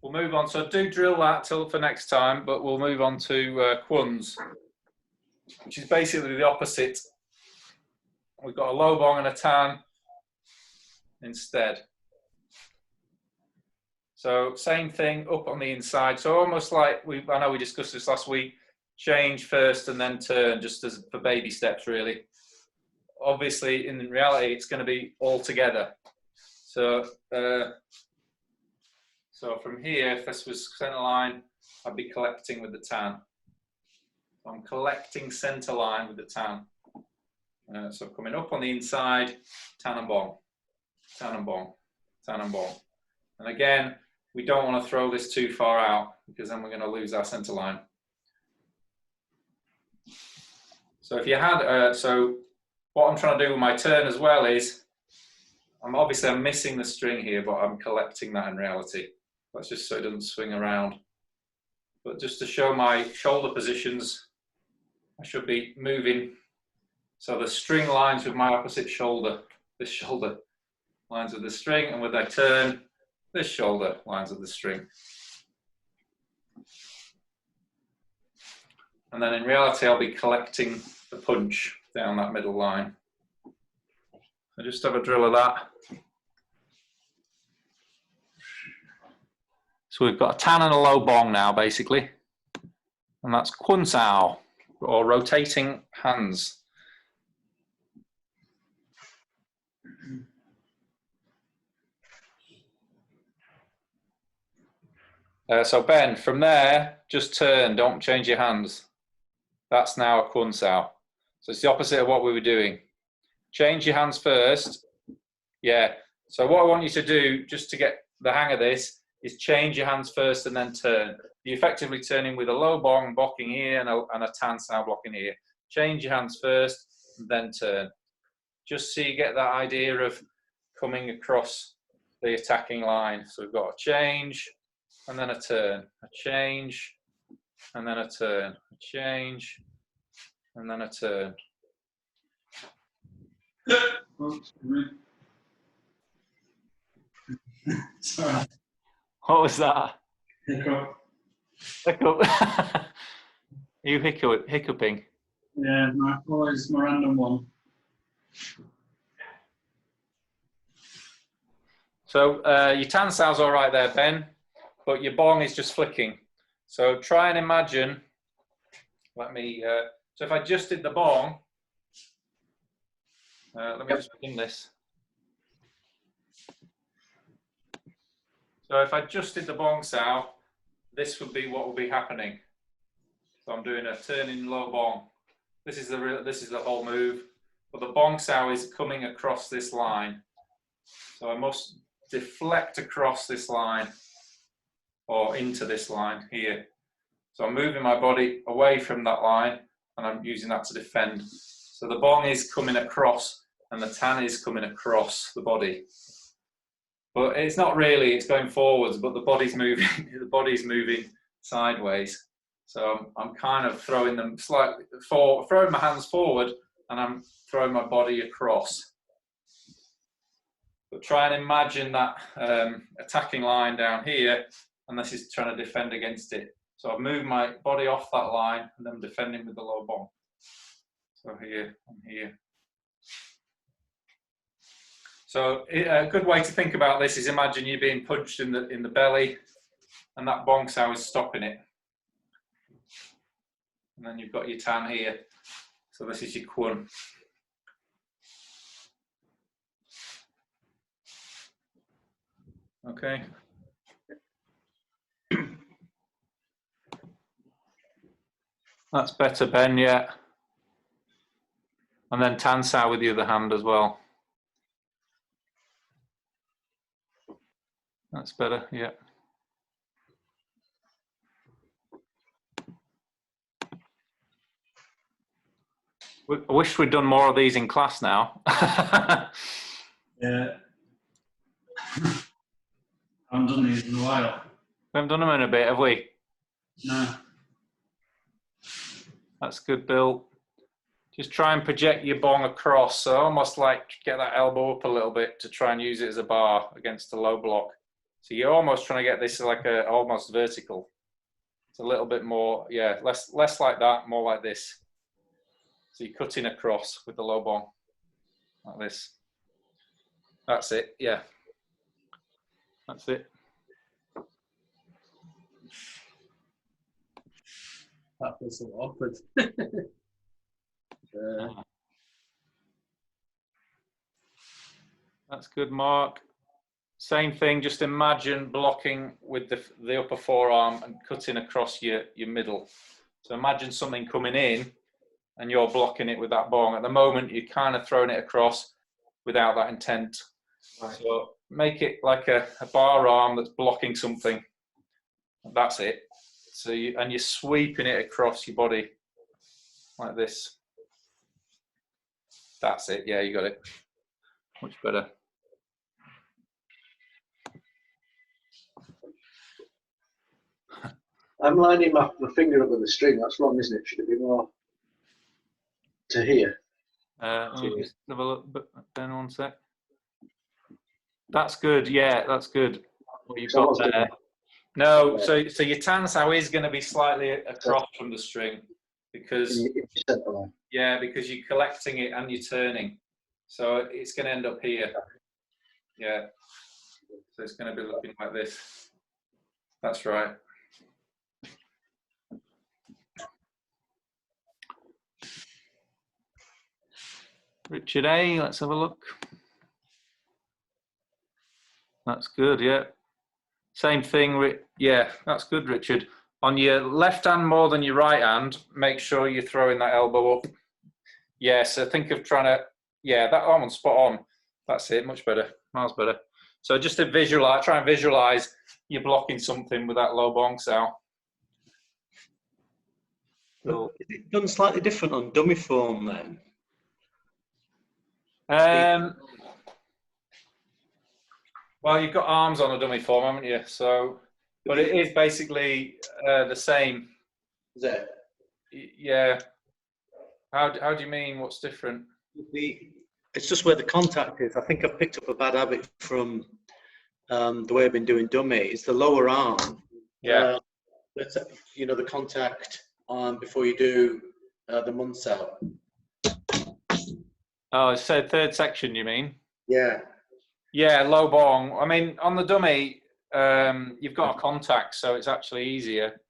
we'll move on. So do drill that for next time, but we'll move on to Chuns, which is basically the opposite. We've got a low bong and a tan instead. So same thing up on the inside. So almost like I know we discussed this last week. Change first and then turn, just as for baby steps, really. obviously in reality it's going to be all together. So so from here, if this was center line, I'd be collecting with the tan. I'm collecting center line with the tan. So coming up on the inside, tan and bong, tan and bong, tan and bong. And again, we don't want to throw this too far out because then we're going to lose our center line. So if you had, so what I'm trying to do with my turn as well is, I'm missing the string here, but I'm collecting that in reality. That's just so it doesn't swing around. But just to show my shoulder positions, I should be moving. So the string lines with my opposite shoulder. This shoulder lines with the string, and with I turn, this shoulder lines with the string. And then in reality, I'll be collecting the punch down that middle line. So just have a drill of that. So we've got a tan and a low bong now, basically. And that's Chun Sao, or rotating hands. So Ben, from there, just turn, don't change your hands. That's now a Chun Sao. So it's the opposite of what we were doing. Change your hands first. Yeah. So what I want you to do, just to get the hang of this, is change your hands first and then turn. You're effectively turning with a low bong blocking here and a tan sao blocking here. Change your hands first and then turn. Just so you get that idea of coming across the attacking line. So we've got a change and then a turn, a change and then a turn, a change and then a turn. Sorry. What was that? Hiccup. Hiccup. Are you hiccuping? Yeah, always my random one. So your tan sounds all right there, Ben, but your bong is just flicking. So try and imagine, so if I just did the bong, let me just begin this. So if I just did the bong sow, this would be what will be happening. So I'm doing a turning low bong. This is the whole move, but the bong sow is coming across this line. So I must deflect across this line or into this line here. So I'm moving my body away from that line and I'm using that to defend. So the bong is coming across and the tan is coming across the body. But it's not really, it's going forwards, but the body's moving, the body's moving sideways. So I'm kind of throwing them slightly forward, throwing my hands forward and I'm throwing my body across. But try and imagine that attacking line down here, and this is trying to defend against it. So I've moved my body off that line, and I'm defending with the low bong. So here and here. So a good way to think about this is imagine you're being punched in the belly, and that bong sow is stopping it. And then you've got your tan here. So this is your Chun. Okay. That's better, Ben, yeah. And then tan sao with the other hand as well. That's better, yeah. I wish we'd done more of these in class now. Yeah. I haven't done these in a while. We haven't done them in a bit, have we? No. That's good, Bill. Just try and project your bong across. So almost like get that elbow up a little bit to try and use it as a bar against the low block. So you're almost trying to get this like a almost vertical. It's a little bit more, yeah, less like that, more like this. So you're cutting across with the low bong, like this. That's it, yeah. That's it. That feels so awkward. That's good, Mark. Same thing, just imagine blocking with the upper forearm and cutting across your middle. So imagine something coming in and you're blocking it with that bong. At the moment, you're kind of throwing it across without that intent. Right. So make it like a bar arm that's blocking something. That's it. So you're sweeping it across your body like this. That's it. Yeah, you got it. Much better. I'm lining my finger up with the string. That's wrong, isn't it? Should it be more to here? Let me just have a look. Ben, 1 sec. That's good. Yeah, that's good. What you've got there. No, so your tansao is going to be slightly across from the string because because you're collecting it and you're turning, so it's going to end up here. Yeah, so it's going to be looking like this. That's right. Richard A, let's have a look. That's good, yeah. Same thing, yeah, that's good, Richard. On your left hand more than your right hand, make sure you're throwing that elbow up. Yeah, so think of trying to, yeah, that one's spot on. That's it, much better, miles better. So just to visualize, try and visualize you're blocking something with that low bong sao. Is it done slightly different on dummy form then? Well, you've got arms on a dummy form, haven't you? So, but it is basically the same. Is it? Yeah. How do you mean? What's different? It's just where the contact is. I think I've picked up a bad habit from the way I've been doing dummy. It's the lower arm. Yeah. You know, the contact before you do the Munsell. Oh, it's said third section, you mean? Yeah. Yeah, low bong. I mean, on the dummy, you've got a contact, so it's actually easier.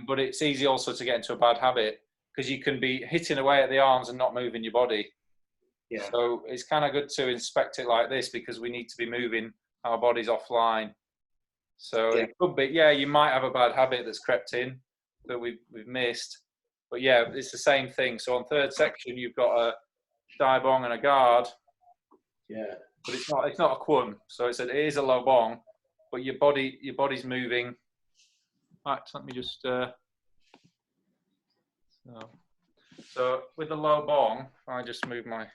But it's easy also to get into a bad habit because you can be hitting away at the arms and not moving your body. Yeah. So it's kind of good to inspect it like this because we need to be moving our bodies offline. So it could be, yeah, you might have a bad habit that's crept in that we've missed. But yeah, it's the same thing. So on third section, you've got a dai bong and a guard. Yeah. But it's not a Chun. So it is a low bong, but your body's moving. Right, let me just so with the low bong, I just move my.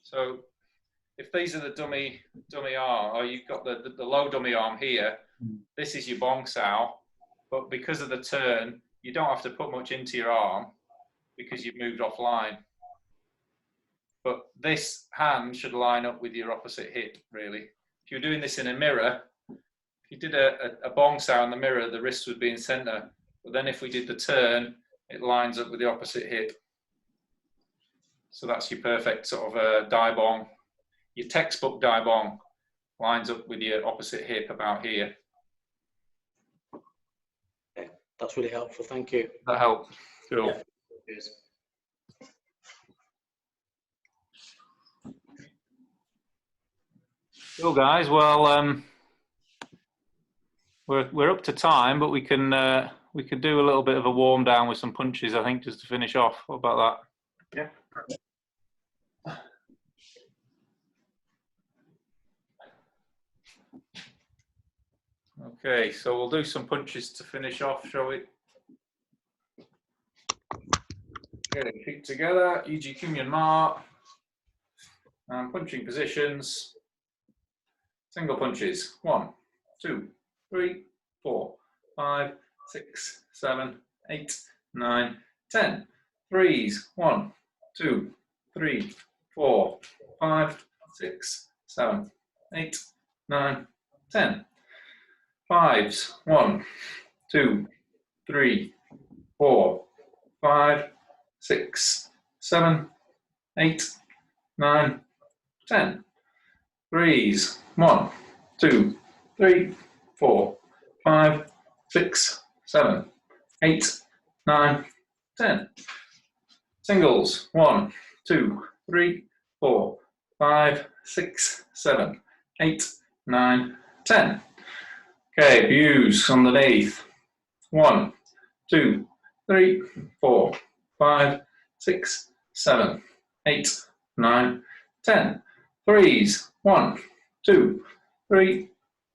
So if these are the dummy arm, or you've got the low dummy arm here, this is your bong sao, but because of the turn, you don't have to put much into your arm because you've moved offline. But this hand should line up with your opposite hip, really. If you're doing this in a mirror, if you did a bong sao in the mirror, the wrist would be in center. But then if we did the turn, it lines up with the opposite hip. So that's your perfect sort of dai bong. Your textbook dai bong lines up with your opposite hip about here. Okay. That's really helpful. Thank you. That helped. Cool. Yeah, it is. Cool, guys. Well, we're up to time, but we can do a little bit of a warm down with some punches, I think, just to finish off. What about that? Yeah. Okay, so we'll do some punches to finish off, shall we? Getting feet together, Iji Kumyan Ma. And punching positions. Single punches. 1, 2, 3, 4, 5, 6, 7, 8, 9, 10. Threes. 1, 2, 3, 4, 5, 6, 7, 8, 9, 10. Fives. 1, 2, 3, 4, 5, 6, 7, 8, 9, 10. Threes. 1, 2, 3, 4, 5, 6, 7, 8, 9, 10. Singles. 1, 2, 3, 4, 5, 6, 7, 8, 9, 10. Okay, views underneath. 1, 2, 3, 4, 5, 6, 7, 8, 9, 10. Threes. 1, 2, 3,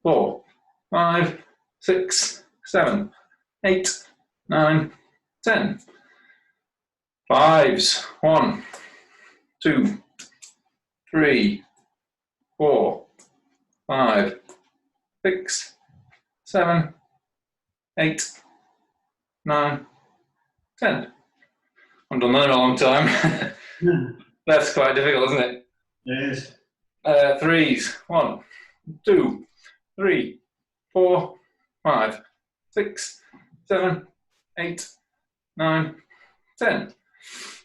4, 5, 6, 7, 8, 9, 10. Fives. 1, 2, 3, 4, 5, 6, 7, 8, 9, 10. I've done that in a long time. That's quite difficult, isn't it? It is. Threes. 1, 2, 3, 4, 5, 6, 7, 8, 9, 10.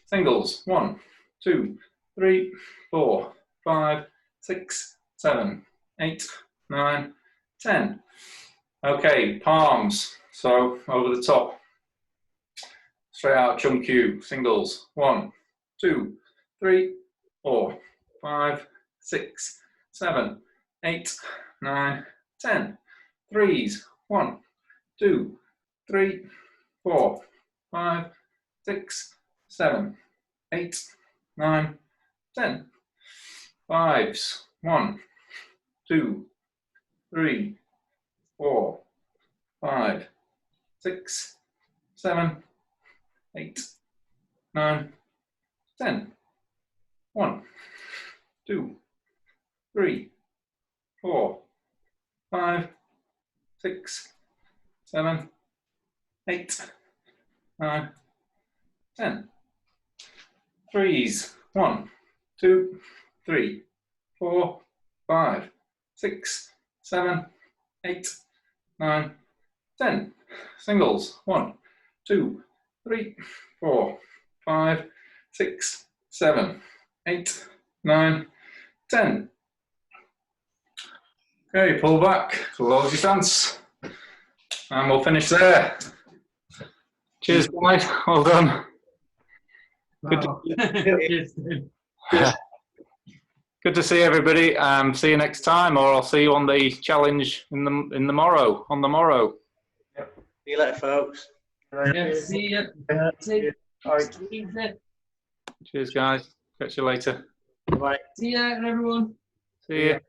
Singles. 1, 2, 3, 4, 5, 6, 7, 8, 9, 10. Okay, palms. So over the top. Straight out Chun cue. Singles. 1, 2, 3, 4, 5, 6, 7, 8, 9, 10. Threes. 1, 2, 3, 4, 5, 6, 7, 8, 9, 10. Fives. 1, 2, 3, 4, 5, 6, 7, 8, 9, 10. 1, 2, 3, 4, 5, 6, 7, 8, 9, 10. Threes. 1, 2, 3, 4, 5, 6, 7, 8, 9, 10. Singles. 1, 2, 3, 4, 5, 6, 7, 8, 9, 10. Okay, pull back, lower your stance, and we'll finish there. Cheers, guys. Well done. Wow. Good to see everybody. See you next time, or I'll see you on the challenge in the morrow. On the morrow. See you later, folks. Yeah, see ya. Cheers, guys. Catch you later. Bye. See ya, everyone. See you.